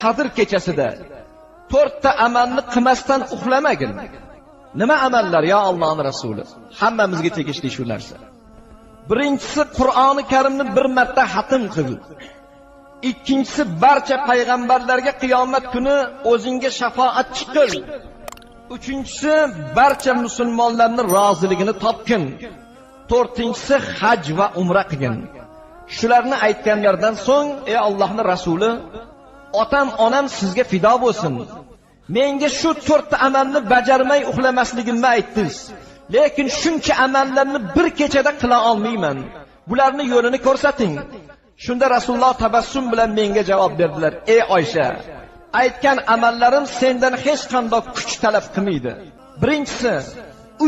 Qadr kechasida 4 ta amalni qilmasdan uxlamagin. Nima amallar ya Allohning rasuli? Hammamizga tegishli shu narsa. Birinchisi Qur'oni Karimni bir marta xatm qil. Ikkinchisi barcha payg'ambarlarga qiyomat kuni o'zingga shafoatchi qil. Uchinchisi barcha musulmonlarning roziligini topgin. To'rtinchisi haj va umra qilgin. Shularni aytganlardan so'ng ey Allohning rasuli, otam onam sizga fido bo'lsin. Menga shu 4 ta amalni bajarmay uxlamasligimni aytdingiz. Lekin shuncha amallarni bir kechada qila olmayman. Bularni yo'lini ko'rsating. Shunda Rasululloh tabassum bilan menga javob berdilar: "Ey Oysha, aytgan amallarim sendan hech qanday kuch talab qilmaydi. Birinchisi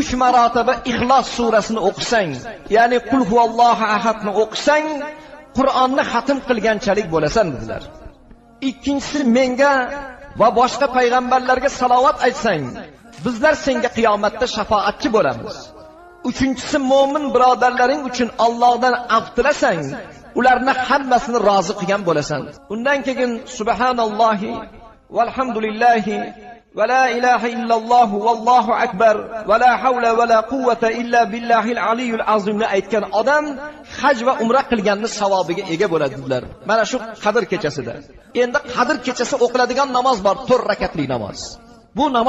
3 marotaba Ixlos surasini o'qisang, ya'ni Qul huvallohu ahadni o'qisang, Qur'onni xatm qilganchalik bo'lasan" dedilar. Ikkinchisi menga va boshqa payg'ambarlarga salovat aytsang, bizlar senga qiyomatda shafoatchi bo'lamiz. Uchinchisi mo'min birodarlaring uchun Allohdan afv tilasang, ularni hammasini rozi qilgan bo'lasan. Undan keyin subhanallohi valhamdulillahi va la ilaha illalloh vallohu akbar va la havla va la quvvata illa billahil aliyul azimni aytgan odam haj va umra qilganni savobiga ega bo'ladi dedilar. Mana shu Qadr kechasida. Endi Qadr kechasi o'qiladigan namoz bor, 4 rakatli namoz. Bu namoz